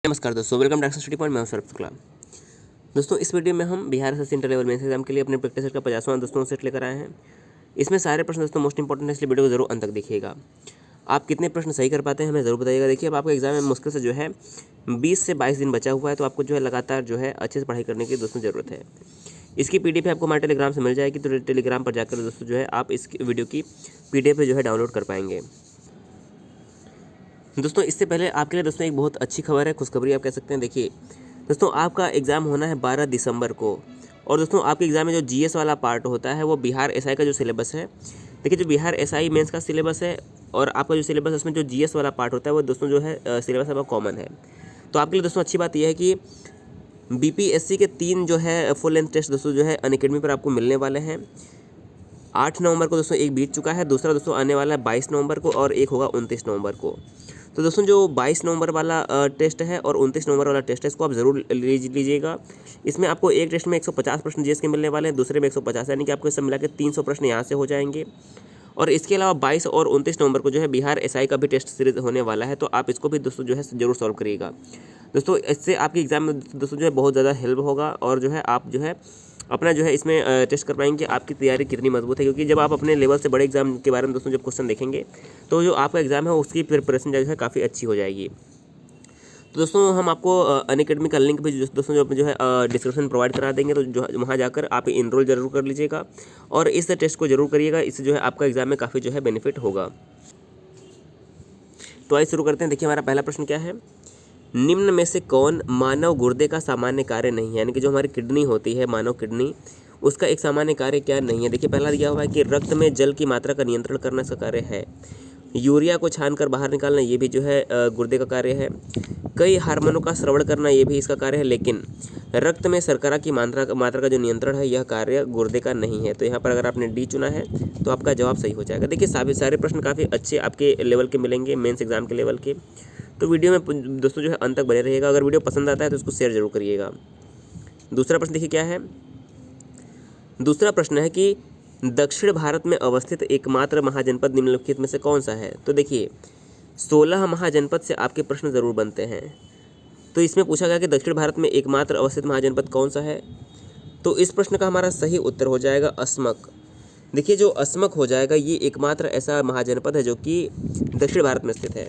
नमस्कार दोस्तों, welcome to study point. मैं हूं सौरभ शुक्ला। दोस्तों, इस वीडियो में हम Bihar SSC inter level mains exam के लिए अपने प्रैक्टिस सेट का 50वां दोस्तों सेट लेकर आए हैं। इसमें सारे प्रश्न दोस्तों मोस्ट इंपॉर्टेंट है, इसलिए वीडियो को जरूर अंत तक देखिएगा। आप कितने प्रश्न सही कर पाते हैं हमें जरूर बताइएगा। देखिए, अब आपका एग्जाम में मुश्किल से जो है 20 से 22 दिन बचा हुआ है, तो आपको जो है लगातार जो है अच्छे से पढ़ाई करने की दोस्तों ज़रूरत है। इसकी पीडीएफ आपको हमारे टेलीग्राम से मिल जाएगी, तो टेलीग्राम पर जाकर दोस्तों जो है आप इस वीडियो की पीडीएफ जो है डाउनलोड कर पाएंगे। दोस्तों, इससे पहले आपके लिए दोस्तों एक बहुत अच्छी खबर है, खुशखबरी आप कह सकते हैं। देखिए दोस्तों, आपका एग्ज़ाम होना है 12 दिसंबर को, और दोस्तों आपके एग्ज़ाम में जो जीएस वाला पार्ट होता है वो बिहार एसआई का जो सिलेबस है, देखिए जो बिहार एसआई मेंस का सिलेबस है और आपका जो सिलेबस है उसमें जो जीएस वाला पार्ट होता है वो दोस्तों जो है सिलेबस आपका कॉमन है। तो आपके लिए दोस्तों अच्छी बात यह है कि बीपीएससी के 3 जो है फुल लेंथ टेस्ट दोस्तों जो है अनअकैडमी पर आपको मिलने वाले हैं। 8 नवंबर को दोस्तों एक बीत चुका है, दूसरा दोस्तों आने वाला है 22 नवंबर को, और एक होगा 29 नवंबर को। तो दोस्तों जो 22 नवंबर वाला टेस्ट है और 29 नवंबर वाला टेस्ट है, इसको आप ज़रूर लीजिएगा। इसमें आपको एक टेस्ट में 150 प्रश्न जीएस के मिलने वाले हैं, दूसरे में 150, यानी कि आपको सब मिला के 300 प्रश्न यहाँ से हो जाएंगे। और इसके अलावा 22 और 29 नवंबर को जो है बिहार एसआई का भी टेस्ट सीरीज होने वाला है, तो आप इसको भी दोस्तों जो है ज़रूर सॉल्व करिएगा। दोस्तों इससे आपके एग्जाम में दोस्तों जो है बहुत ज़्यादा हेल्प होगा, और जो है आप जो है अपना जो है इसमें टेस्ट कर पाएंगे आपकी तैयारी कितनी मजबूत है। क्योंकि जब आप अपने लेवल से बड़े एग्जाम के बारे में दोस्तों जब क्वेश्चन देखेंगे तो जो आपका एग्जाम है उसकी प्रिपरेशन जो है काफ़ी अच्छी हो जाएगी। तो दोस्तों हम आपको अनअकैडमी का लिंक भी दोस्तों जो है डिस्क्रिप्शन प्रोवाइड करा देंगे, तो जो वहाँ जाकर आप इनरोल जरूर कर लीजिएगा और इस टेस्ट को जरूर करिएगा। इससे जो है आपका एग्जाम में काफ़ी जो है बेनिफिट होगा। तो आइए शुरू करते हैं। देखिए हमारा पहला प्रश्न क्या है, निम्न में से कौन मानव गुर्दे का सामान्य कार्य नहीं है, यानी कि जो हमारी किडनी होती है मानव किडनी, उसका एक सामान्य कार्य क्या नहीं है। देखिए पहला दिया हुआ है कि रक्त में जल की मात्रा का नियंत्रण करना इसका कार्य है। यूरिया को छानकर बाहर निकालना ये भी जो है गुर्दे का कार्य है। कई हार्मोनों का श्रवण करना ये भी इसका कार्य है। लेकिन रक्त में शर्करा की मात्रा का जो नियंत्रण है यह कार्य गुर्दे का नहीं है। तो यहाँ पर अगर आपने डी चुना है तो आपका जवाब सही हो जाएगा। देखिए सारे प्रश्न काफ़ी अच्छे आपके लेवल के मिलेंगे, मेंस एग्जाम के लेवल के। तो वीडियो में दोस्तों जो है अंत तक बने रहिएगा। अगर वीडियो पसंद आता है तो उसको शेयर जरूर करिएगा। दूसरा प्रश्न देखिए क्या है, दूसरा प्रश्न है कि दक्षिण भारत में अवस्थित एकमात्र महाजनपद निम्नलिखित में से कौन सा है। तो देखिए 16 महाजनपद से आपके प्रश्न जरूर बनते हैं। तो इसमें पूछा गया कि दक्षिण भारत में एकमात्र अवस्थित महाजनपद कौन सा है, तो इस प्रश्न का हमारा सही उत्तर हो जाएगा अस्मक। देखिए जो अस्मक हो जाएगा ये एकमात्र ऐसा महाजनपद है जो कि दक्षिण भारत में स्थित है।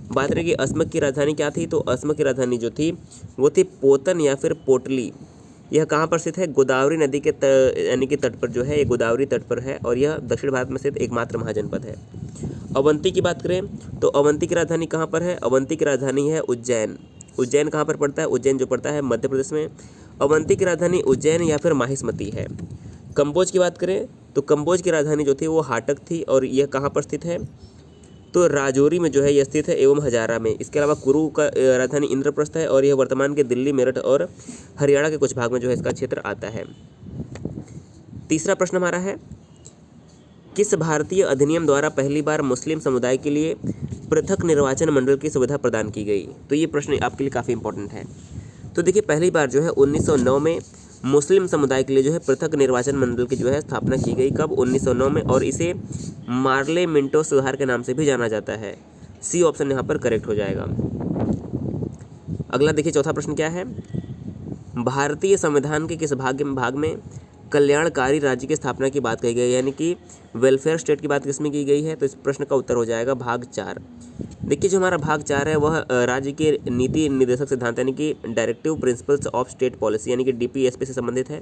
बात रही कि अस्मक की राजधानी क्या थी, तो अस्मक की राजधानी जो थी वो थी पोतन या फिर पोटली। यह कहाँ पर स्थित है, गोदावरी नदी के यानी कि तट पर जो है, ये गोदावरी तट पर है और यह दक्षिण भारत में स्थित एकमात्र महाजनपद है। अवंती की बात करें तो अवंती की राजधानी कहाँ पर है, अवंती की राजधानी है उज्जैन। उज्जैन कहाँ पर पड़ता है, उज्जैन जो पड़ता है मध्य प्रदेश में। अवंती की राजधानी उज्जैन या फिर माहिष्मती है। कंबोज की बात करें तो कंबोज की राजधानी जो थी वो हाटक थी, और यह कहाँ पर स्थित है, तो राजौरी में जो है यह स्थित है एवं हजारा में। इसके अलावा कुरु का राजधानी इंद्रप्रस्थ है, और यह वर्तमान के दिल्ली, मेरठ और हरियाणा के कुछ भाग में जो है इसका क्षेत्र आता है। तीसरा प्रश्न हमारा है, किस भारतीय अधिनियम द्वारा पहली बार मुस्लिम समुदाय के लिए पृथक निर्वाचन मंडल की सुविधा प्रदान की गई। तो ये प्रश्न आपके लिए काफ़ी इंपॉर्टेंट है। तो देखिए पहली बार जो है 1909 में मुस्लिम समुदाय के लिए जो है पृथक निर्वाचन मंडल की जो है स्थापना की गई। कब, 1909 में, और इसे मार्ले मिंटो सुधार के नाम से भी जाना जाता है। सी ऑप्शन यहाँ पर करेक्ट हो जाएगा। अगला देखिए चौथा प्रश्न क्या है, भारतीय संविधान के किस भाग में कल्याणकारी राज्य की स्थापना की बात कही गई, यानी कि वेलफेयर स्टेट की बात किसमें की गई है, तो इस प्रश्न का उत्तर हो जाएगा भाग 4। देखिए जो हमारा भाग 4 है वह राज्य के नीति निर्देशक सिद्धांत यानी कि directive principles of state policy यानी कि डीपीएसपी से संबंधित है।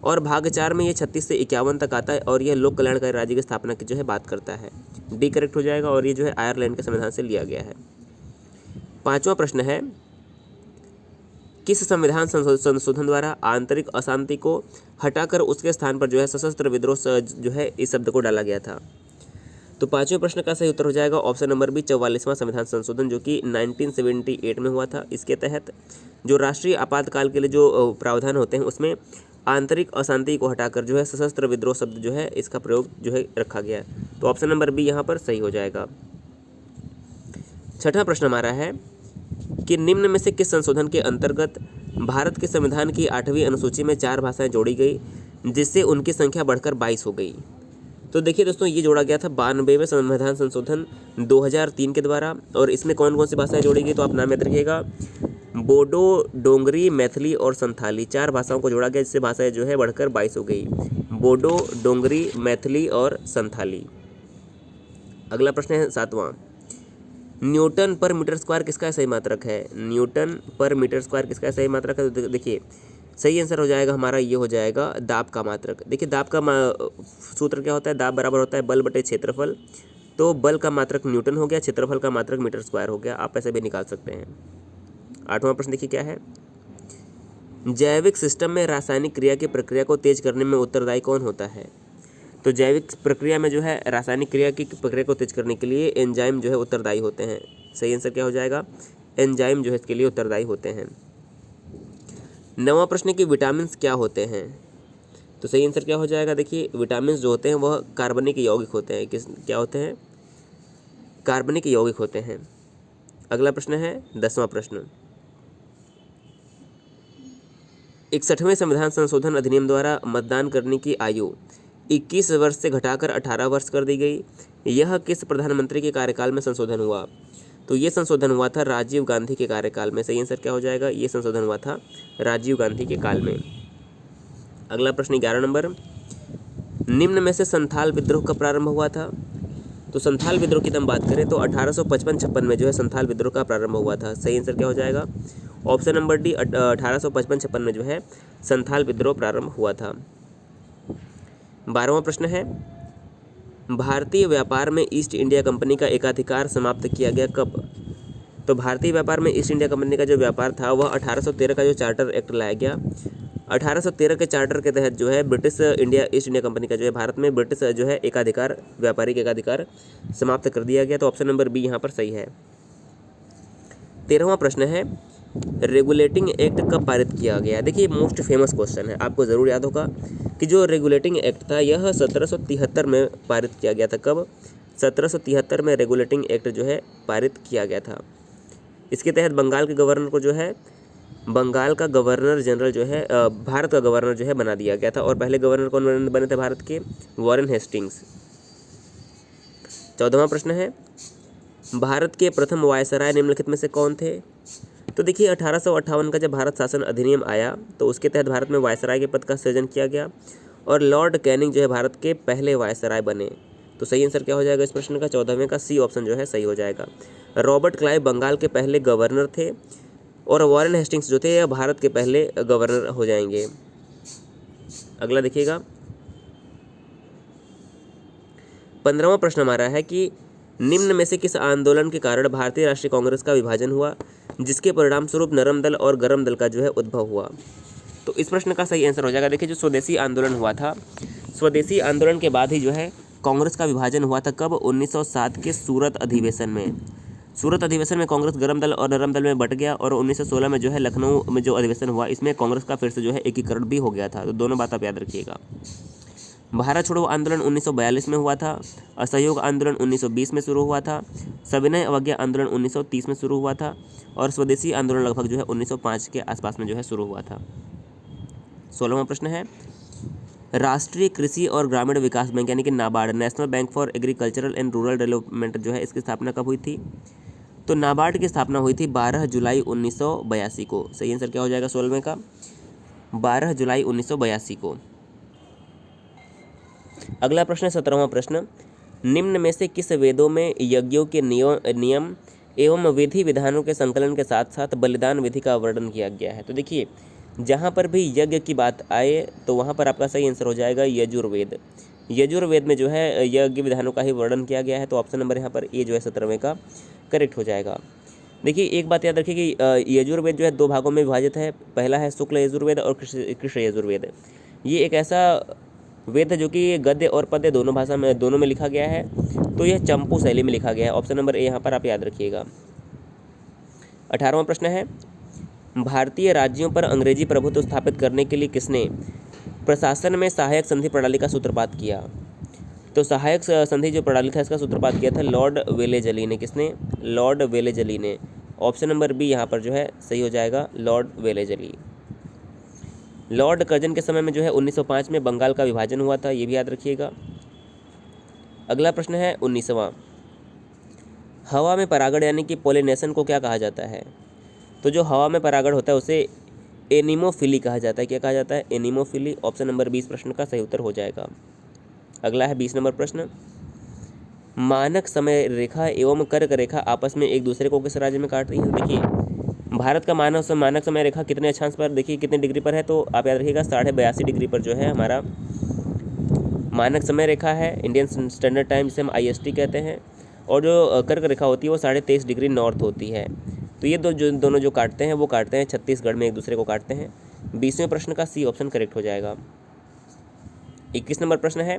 और भाग 4 में ये 36 से 51 तक आता है, और यह लोक कल्याणकारी राज्य की स्थापना की जो है बात करता है। डी करेक्ट हो जाएगा, और ये जो है आयरलैंड के संविधान से लिया गया है। पांचवा प्रश्न है, किस संविधान संशोधन द्वारा आंतरिक अशांति को हटाकर उसके स्थान पर जो है सशस्त्र विद्रोह जो है इस शब्द को डाला गया था। तो पांचवें प्रश्न का सही उत्तर हो जाएगा ऑप्शन नंबर बी, 44वां संविधान संशोधन, जो कि 1978 में हुआ था। इसके तहत जो राष्ट्रीय आपातकाल के लिए जो प्रावधान होते हैं उसमें आंतरिक अशांति को हटाकर जो है सशस्त्र विद्रोह शब्द जो है इसका प्रयोग जो है रखा गया। तो ऑप्शन नंबर बी यहाँ पर सही हो जाएगा। छठा प्रश्न हमारा है कि निम्न में से किस संशोधन के अंतर्गत भारत के संविधान की 8वीं अनुसूची में 4 भाषाएं जोड़ी गई, जिससे उनकी संख्या बढ़कर 22 हो गई। तो देखिए दोस्तों ये जोड़ा गया था 92वें संविधान संशोधन 2003 के द्वारा, और इसमें कौन कौन सी भाषाएं जोड़ी गई, तो आप नाम याद रखिएगा, बोडो, डोंगरी, मैथिली और संथाली, 4 भाषाओं को जोड़ा गया जिससे भाषाएं जो है बढ़कर 22 हो गई। बोडो, डोंगरी, मैथिली और संथाली। अगला प्रश्न है 7वां, न्यूटन पर मीटर स्क्वायर किसका सही मात्रक है? न्यूटन पर मीटर स्क्वायर किसका सही मात्रक है? तो देखिए सही आंसर हो जाएगा हमारा, ये हो जाएगा दाब का मात्रक। देखिए दाब का सूत्र क्या होता है? दाब बराबर होता है बल बटे क्षेत्रफल। तो बल का मात्रक न्यूटन हो गया, क्षेत्रफल का मात्रक मीटर स्क्वायर हो गया। आप ऐसे भी निकाल सकते हैं। 8वां प्रश्न देखिए क्या है, जैविक सिस्टम में रासायनिक क्रिया की प्रक्रिया को तेज करने में उत्तरदायी कौन होता है? तो जैविक प्रक्रिया में जो है रासायनिक क्रिया की प्रक्रिया को तेज करने के लिए एंजाइम जो है उत्तरदायी होते हैं। सही आंसर क्या हो जाएगा? एंजाइम जो है इसके लिए उत्तरदायी होते हैं। 9वां प्रश्न कि विटामिन क्या होते हैं? तो सही आंसर क्या हो जाएगा? देखिए विटामिन जो होते हैं वह कार्बनिक यौगिक होते हैं। क्या होते हैं? कार्बनिक यौगिक होते हैं। अगला प्रश्न है 10वां प्रश्न, 61वें संविधान संशोधन अधिनियम द्वारा मतदान करने की आयु 21 वर्ष से घटाकर 18 वर्ष कर दी गई। यह किस प्रधानमंत्री के कार्यकाल में संशोधन हुआ? तो ये संशोधन हुआ था राजीव गांधी के कार्यकाल में। सही आंसर क्या हो जाएगा? ये संशोधन हुआ था राजीव गांधी के काल में। अगला प्रश्न 11 नंबर, निम्न में से संथाल विद्रोह कब प्रारंभ हुआ था? तो संथाल विद्रोह की हम बात करें तो 1855-56 में जो है संथाल विद्रोह का प्रारंभ हुआ था। सही आंसर क्या हो जाएगा? ऑप्शन नंबर डी, 1855-56 में जो है संथाल विद्रोह प्रारंभ हुआ था। 12वां प्रश्न है, भारतीय व्यापार में ईस्ट इंडिया कंपनी का एकाधिकार समाप्त किया गया कब? तो भारतीय व्यापार में ईस्ट इंडिया कंपनी का जो व्यापार था वह 1813 का जो चार्टर एक्ट लाया गया। 1813 के चार्टर के तहत जो है British India east India company का जो है भारत में ब्रिटिश जो है एकाधिकार, व्यापारिक एकाधिकार समाप्त कर दिया गया। तो ऑप्शन नंबर बी यहाँ पर सही है। 13वां प्रश्न है, रेगुलेटिंग एक्ट कब पारित किया गया? देखिए मोस्ट फेमस क्वेश्चन है, आपको ज़रूर याद होगा कि जो रेगुलेटिंग एक्ट था यह 1773 में पारित किया गया था। कब? 1773 में रेगुलेटिंग एक्ट जो है पारित किया गया था। इसके तहत बंगाल के गवर्नर को जो है बंगाल का गवर्नर जनरल जो है भारत का गवर्नर जो है बना दिया गया था। और पहले गवर्नर कौन बने थे भारत के? Warren Hastings. 14वां प्रश्न है, भारत के प्रथम वायसराय निम्नलिखित में से कौन थे? तो देखिए 1858 का जब भारत शासन अधिनियम आया तो उसके तहत भारत में वायसराय के पद का सृजन किया गया और लॉर्ड कैनिंग जो है भारत के पहले वायसराय बने। तो सही आंसर क्या हो जाएगा इस प्रश्न का? 14वें का सी ऑप्शन जो है सही हो जाएगा। रॉबर्ट क्लाइव बंगाल के पहले गवर्नर थे और वॉरेन हेस्टिंग्स जो थे यह भारत के पहले गवर्नर हो जाएंगे। अगला देखिएगा 15वां प्रश्न हमारा है कि निम्न में से किस आंदोलन के कारण भारतीय राष्ट्रीय कांग्रेस का विभाजन हुआ जिसके परिणाम स्वरूप नरम दल और गरम दल का जो है उद्भव हुआ? तो इस प्रश्न का सही आंसर हो जाएगा, देखिए जो स्वदेशी आंदोलन हुआ था, स्वदेशी आंदोलन के बाद ही जो है कांग्रेस का विभाजन हुआ था। कब? 1907 के सूरत अधिवेशन में। सूरत अधिवेशन में कांग्रेस गरम दल और नरम दल में बट गया और 1916 में जो है लखनऊ में जो अधिवेशन हुआ इसमें कांग्रेस का फिर से जो है एकीकरण भी हो गया था। तो दोनों बात आप याद रखिएगा। भारत छोड़ो आंदोलन 1942 में हुआ था, असहयोग आंदोलन 1920 में शुरू हुआ था, सविनय अवज्ञा आंदोलन 1930 में शुरू हुआ था और स्वदेशी आंदोलन लगभग जो है 1905 के आसपास में जो है शुरू हुआ था। 16वां प्रश्न है, राष्ट्रीय कृषि और ग्रामीण विकास बैंक यानी कि NABARD, national bank for agricultural and rural development जो है इसकी स्थापना कब हुई थी? तो नाबार्ड की स्थापना हुई थी 12 जुलाई 1982 को। सही आंसर क्या हो जाएगा 16वें का? 12 जुलाई 1982 को। अगला प्रश्न है 17वां प्रश्न, निम्न में से किस वेदों में यज्ञों के नियम एवं विधि विधानों के संकलन के साथ साथ बलिदान विधि का वर्णन किया गया है? तो देखिए जहाँ पर भी यज्ञ की बात आए तो वहाँ पर आपका सही आंसर हो जाएगा यजुर्वेद। यजुर्वेद में जो है यज्ञ विधानों का ही वर्णन किया गया है। तो ऑप्शन नंबर यहाँ पर ए जो है 17वें का करेक्ट हो जाएगा। देखिए एक बात याद रखिए कि यजुर्वेद जो है 2 भागों में विभाजित है। पहला है शुक्ल यजुर्वेद और कृष्ण यजुर्वेद। ये एक ऐसा वेद है जो कि गद्य और पद्य दोनों में लिखा गया है। तो यह चंपू शैली में लिखा गया है। ऑप्शन नंबर ए यहाँ पर आप याद रखिएगा। 18वां प्रश्न है, भारतीय राज्यों पर अंग्रेजी प्रभुत्व स्थापित करने के लिए किसने प्रशासन में सहायक संधि प्रणाली का सूत्रपात किया? तो सहायक संधि जो प्रणाली था इसका सूत्रपात किया था लॉर्ड वेलेजली ने। किसने? लॉर्ड वेलेजली ने। ऑप्शन नंबर बी यहाँ पर जो है सही हो जाएगा, लॉर्ड वेलेजली। लॉर्ड कर्जन के समय में जो है 1905 में बंगाल का विभाजन हुआ था, ये भी याद रखिएगा। अगला प्रश्न है 19वां, हवा में परागण यानी कि पोलिनेशन को क्या कहा जाता है? तो जो हवा में परागण होता है उसे एनीमोफिली कहा जाता है। क्या कहा जाता है? एनीमोफिली। ऑप्शन नंबर 20 प्रश्न का सही उत्तर हो जाएगा। अगला है 20 नंबर प्रश्न, मानक समय रेखा एवं कर्क रेखा आपस में एक दूसरे को किस राज्य में काट रही है? देखिए भारत का मानक समय रेखा कितने अक्षांश पर, देखिए कितने डिग्री पर है, तो आप याद रखिएगा 82.5 डिग्री पर जो है हमारा मानक समय रेखा है, इंडियन स्टैंडर्ड टाइम जिसे हम IST कहते हैं। और जो कर्क रेखा होती है वो 23.5 डिग्री नॉर्थ होती है। तो ये दोनों जो काटते हैं वो काटते हैं छत्तीसगढ़ में एक दूसरे को काटते हैं। 20वें प्रश्न का सी ऑप्शन करेक्ट हो जाएगा। 21 नंबर प्रश्न है,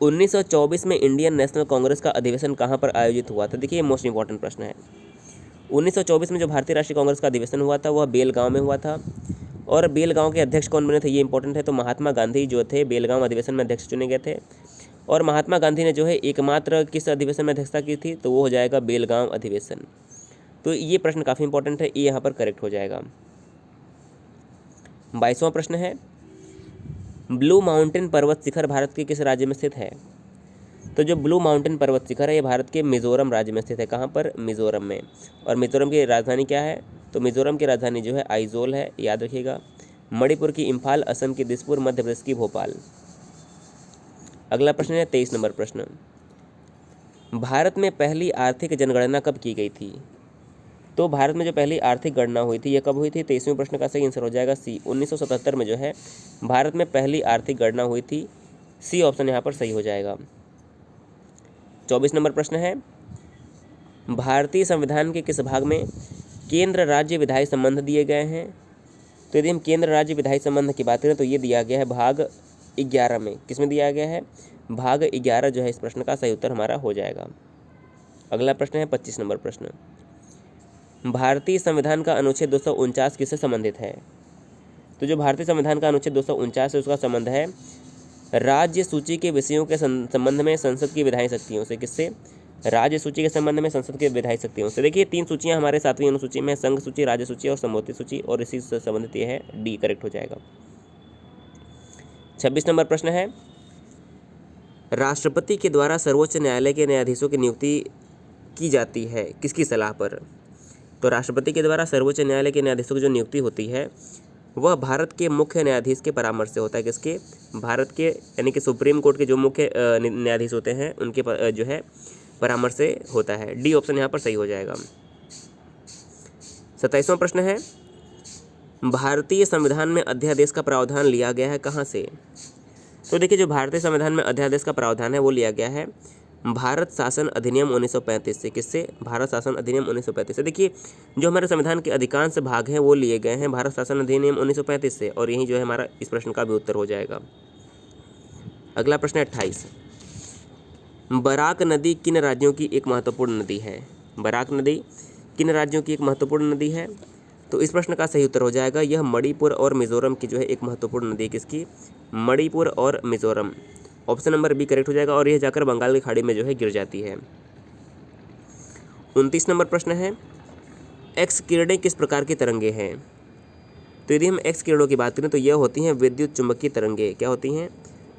1924 में इंडियन नेशनल कांग्रेस का अधिवेशन कहाँ पर आयोजित हुआ था? देखिए ये मोस्ट इंपॉर्टेंट प्रश्न है। 1924 में जो भारतीय राष्ट्रीय कांग्रेस का अधिवेशन हुआ था वह बेलगांव में हुआ था। और बेलगांव के अध्यक्ष कौन बने थे ये इंपॉर्टेंट है, तो महात्मा गांधी जो थे बेलगांव अधिवेशन में अध्यक्ष चुने गए थे। और महात्मा गांधी ने जो है एकमात्र किस अधिवेशन में अध्यक्षता की थी, तो वो हो जाएगा बेलगांव अधिवेशन। तो ये प्रश्न काफ़ी इंपॉर्टेंट है, ये यहाँ पर करेक्ट हो जाएगा। 22वां प्रश्न है, ब्लू माउंटेन पर्वत शिखर भारत के किस राज्य में स्थित है? तो जो ब्लू माउंटेन पर्वत शिखर है ये भारत के मिजोरम राज्य में स्थित है। कहाँ पर? मिजोरम में। और मिजोरम की राजधानी क्या है? तो मिजोरम की राजधानी जो है आइजोल है, याद रखिएगा। मणिपुर की इम्फाल, असम की दिसपुर, मध्य प्रदेश की भोपाल। अगला प्रश्न है 23 नंबर प्रश्न, भारत में पहली आर्थिक जनगणना कब की गई थी? तो भारत में जो पहली आर्थिक गणना हुई थी यह कब हुई थी? 23वें प्रश्न का सही आंसर हो जाएगा सी। 1977 में जो है भारत में पहली आर्थिक गणना हुई थी। सी ऑप्शन यहाँ पर सही हो जाएगा। 24 नंबर प्रश्न है, भारतीय संविधान के किस भाग में केंद्र राज्य विधायी संबंध दिए गए हैं? तो यदि हम केंद्र राज्य विधायी संबंध की बात करें तो ये दिया गया है भाग 11 में। किसमें दिया गया है? भाग 11 जो है इस प्रश्न का सही उत्तर हमारा हो जाएगा। अगला प्रश्न है 25 नंबर प्रश्न, भारतीय संविधान का अनुच्छेद 249 किससे संबंधित है? तो जो भारतीय संविधान का अनुच्छेद 249 है उसका संबंध है राज्य सूची के विषयों के संबंध में संसद की विधायी शक्तियों से। किससे? राज्य सूची के संबंध में संसद की विधायी शक्तियों से। देखिए 3 सूचियां हमारे 7वीं अनुसूची में, संघ सूची, राज्य सूची और समवर्ती सूची, और इसी से संबंधित ये है डी करेक्ट हो जाएगा। 26 नंबर प्रश्न है, राष्ट्रपति के द्वारा सर्वोच्च न्यायालय के न्यायाधीशों की नियुक्ति की जाती है किसकी सलाह पर? तो राष्ट्रपति के द्वारा सर्वोच्च न्यायालय के न्यायाधीशों की जो नियुक्ति होती है वह भारत के मुख्य न्यायाधीश के परामर्श से होता है। किसके? भारत के यानी कि सुप्रीम कोर्ट के जो मुख्य न्यायाधीश होते हैं उनके जो है परामर्श से होता है। डी ऑप्शन यहाँ पर सही हो जाएगा। 27वां प्रश्न है, भारतीय संविधान में अध्यादेश का प्रावधान लिया गया है कहाँ से? तो देखिए जो भारतीय संविधान में अध्यादेश का प्रावधान है वो लिया गया है भारत शासन अधिनियम 1935 से। किससे? भारत शासन अधिनियम 1935 से। देखिए जो हमारे संविधान के अधिकांश भाग हैं वो लिए गए हैं भारत शासन अधिनियम 1935 से, और यही जो है हमारा इस प्रश्न का भी उत्तर हो जाएगा। अगला प्रश्न है 28, बराक नदी किन राज्यों की एक महत्वपूर्ण नदी है? बराक नदी किन राज्यों की एक महत्वपूर्ण नदी है? तो इस प्रश्न का सही उत्तर हो जाएगा यह मणिपुर और मिजोरम की जो है एक महत्वपूर्ण नदी है। किसकी? मणिपुर और Mizoram. Option number B correct हो जाएगा, और यह जाकर बंगाल की खाड़ी में जो है गिर जाती है। 29 नंबर प्रश्न है, एक्स किरणें किस प्रकार की तरंगे हैं? तो यदि हम एक्स किरणों की बात करें तो यह होती हैं विद्युत चुंबकीय तरंगे। क्या होती हैं?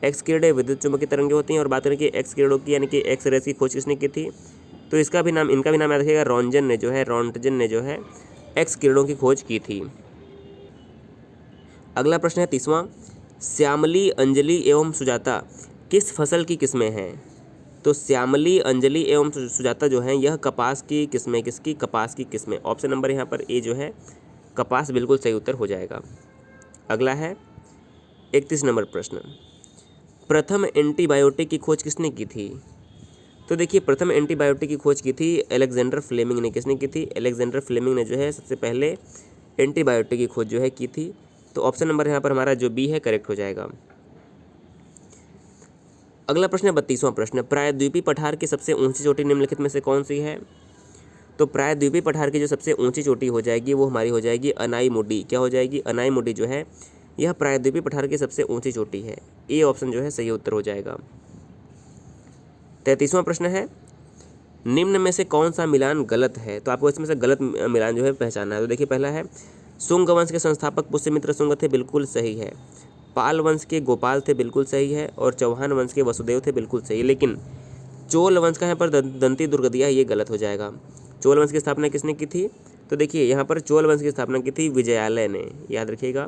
एक्स किरणें विद्युत चुंबकीय तरंगे होती हैं। और बात करें कि एक्स किरणों की यानी कि एक्स रेस की खोज किसने की थी? तो इनका भी नाम याद रखिएगा, रोंटगन ने जो है एक्स किरणों की खोज की थी। अगला प्रश्न है 30वां, श्यामली, अंजलि एवं सुजाता किस फसल की किस्में हैं? तो श्यामली, अंजलि एवं सुजाता जो हैं यह कपास की किस्में। किसकी? कपास की किस्में। ऑप्शन नंबर यहाँ पर ए जो है कपास बिल्कुल सही उत्तर हो जाएगा। अगला है 31 नंबर प्रश्न, प्रथम एंटीबायोटिक की खोज किसने की थी? तो देखिए प्रथम एंटीबायोटिक की खोज की थी अलेक्जेंडर फ्लेमिंग ने। किसने की थी? अलेक्जेंडर फ्लेमिंग ने जो है सबसे पहले एंटीबायोटिक की खोज जो है की थी। तो ऑप्शन नंबर यहाँ पर हमारा जो बी है करेक्ट हो जाएगा। अगला प्रश्न है 32वां प्रश्न, प्रायद्वीपीय पठार की सबसे ऊंची चोटी निम्नलिखित में से कौन सी है? तो प्रायद्वीपीय पठार की जो सबसे ऊंची चोटी हो जाएगी वो हमारी हो जाएगी अनाईमुडी। क्या हो जाएगी? अनाईमुडी जो है यह प्रायद्वीपीय पठार की सबसे ऊंची चोटी है। ए ऑप्शन जो है सही उत्तर हो जाएगा। 33वां प्रश्न है, निम्न में से कौन सा मिलान गलत है? तो आपको इसमें से गलत मिलान जो है पहचानना है। तो देखिए पहला है, शुंग वंश के संस्थापक पुष्यमित्र शुंग थे, बिल्कुल सही है। पाल वंश के गोपाल थे, बिल्कुल सही है। और चौहान वंश के वसुदेव थे, बिल्कुल सही। लेकिन चोल वंश का यहाँ पर दंती दुर्ग दिया है, ये गलत हो जाएगा। चोल वंश की स्थापना किसने की थी? तो देखिए यहाँ पर चोल वंश की स्थापना की थी विजयालय ने, याद रखिएगा,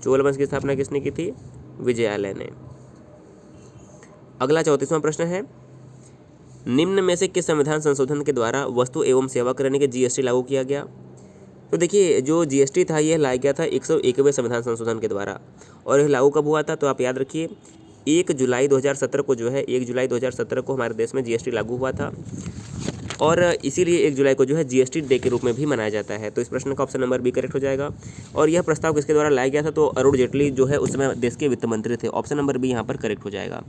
चोल वंश की स्थापना किसने की थी? विजयालय ने। अगला 34वां प्रश्न है, निम्न में से किस संविधान संशोधन के द्वारा वस्तु एवं सेवा कर यानी कि जीएसटी लागू किया गया? तो देखिए जो जीएसटी था यह लाया गया था 101वें संविधान संशोधन के द्वारा, और यह लागू कब हुआ था? तो आप याद रखिए 1 जुलाई 2017 को जो है 1 जुलाई 2017 को हमारे देश में जीएसटी लागू हुआ था, और इसीलिए 1 जुलाई को जो है जीएसटी डे के रूप में भी मनाया जाता है। तो इस प्रश्न का ऑप्शन नंबर बी करेक्ट हो जाएगा। और यह प्रस्ताव किसके द्वारा लाया गया था? तो अरुण जेटली जो है उस समय देश के वित्त मंत्री थे। ऑप्शन नंबर बी यहाँ पर करेक्ट हो जाएगा।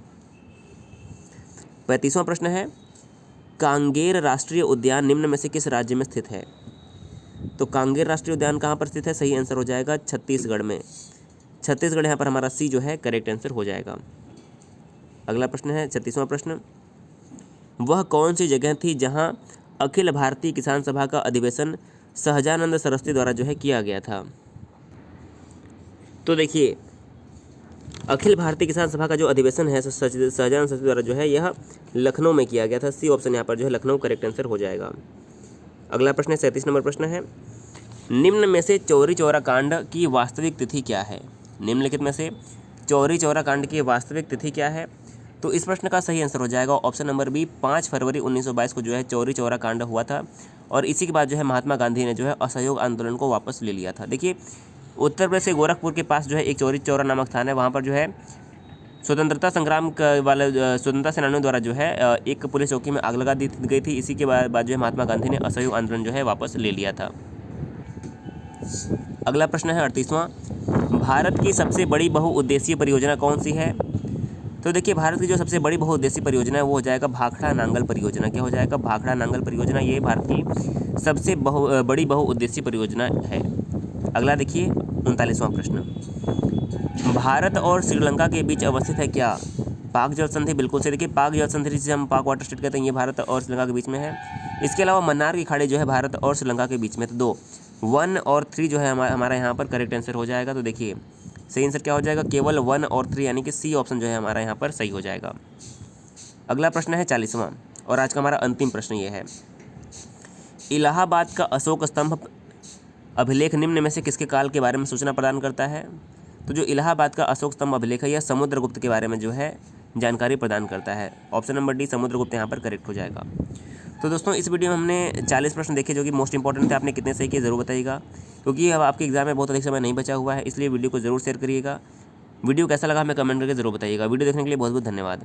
35वां प्रश्न है, कांगेर राष्ट्रीय उद्यान निम्न में से किस राज्य में स्थित है? तो कांगेर राष्ट्रीय उद्यान कहाँ पर स्थित है? सही आंसर हो जाएगा छत्तीसगढ़ में। छत्तीसगढ़ यहाँ पर हमारा सी जो है करेक्ट आंसर हो जाएगा। अगला प्रश्न है 36वां प्रश्न, वह कौन सी जगह थी जहाँ अखिल भारतीय किसान सभा का अधिवेशन सहजानंद सरस्वती द्वारा जो है किया गया था? तो देखिए अखिल भारतीय किसान सभा का जो अधिवेशन है सहजानंद सरस्वती द्वारा जो है यह लखनऊ में किया गया था। सी ऑप्शन यहाँ पर जो है लखनऊ करेक्ट आंसर हो जाएगा। अगला प्रश्न है 37 नंबर प्रश्न है, निम्न में से चौरी चौरा कांड की वास्तविक तिथि क्या है? निम्नलिखित में से चौरी चौरा कांड की वास्तविक तिथि क्या है? तो इस प्रश्न का सही आंसर हो जाएगा ऑप्शन नंबर बी 5 फरवरी 1922 को जो है चौरी चौरा कांड हुआ था, और इसी के बाद जो है महात्मा गांधी ने जो है असहयोग आंदोलन को वापस ले लिया था। देखिए उत्तर प्रदेश के गोरखपुर के पास जो है एक चौरी चौरा नामक स्थान है, वहाँ पर जो है स्वतंत्रता संग्राम वाले स्वतंत्रता सेनानियों द्वारा जो है एक पुलिस चौकी में आग लगा दी गई थी। इसी के बाद जो है महात्मा गांधी ने असहयोग आंदोलन जो है वापस ले लिया था। अगला प्रश्न है 38वां, भारत की सबसे बड़ी बहुउद्देशीय परियोजना कौन सी है? तो देखिए भारत की जो सबसे बड़ी बहुउद्देशीय परियोजना है वो हो जाएगा भाखड़ा नांगल परियोजना। क्या हो जाएगा? भाखड़ा नांगल परियोजना। ये भारत की सबसे बड़ी बहुउद्देशीय परियोजना है। अगला देखिए 39वां प्रश्न, भारत और श्रीलंका के बीच अवस्थित है क्या? पाक जल संधि। बिल्कुल से देखिए पाक जल संधि जिसे हम पाक वाटर स्टेट कहते हैं ये भारत और श्रीलंका के बीच में है। इसके अलावा मन्नार की खाड़ी जो है भारत और श्रीलंका के बीच में। तो 2, 1 और 3 जो है हमारा यहाँ पर करेक्ट आंसर हो जाएगा। तो देखिए सही आंसर क्या हो जाएगा? केवल 1 और 3 यानी कि सी ऑप्शन जो है हमारा यहाँ पर सही हो जाएगा। अगला प्रश्न है 40वां और आज का हमारा अंतिम प्रश्न ये है, इलाहाबाद का अशोक स्तंभ अभिलेख निम्न में से किसके काल के बारे में सूचना प्रदान करता है? तो जो इलाहाबाद का अशोक स्तंभ अभिलेख है यह समुद्रगुप्त के बारे में जो है जानकारी प्रदान करता है। ऑप्शन नंबर डी समुद्रगुप्त यहाँ पर करेक्ट हो जाएगा। तो दोस्तों इस वीडियो में हमने 40 प्रश्न देखे जो कि मोस्ट इंपॉर्टेंट थे। आपने कितने सही किए ज़रूर बताइएगा, क्योंकि अब आपके एग्जाम में बहुत अधिक समय नहीं बचा हुआ है, इसलिए वीडियो को ज़रूर शेयर करिएगा। वीडियो कैसा लगा हमें कमेंट करके ज़रूर बताइएगा। वीडियो देखने के लिए बहुत बहुत धन्यवाद।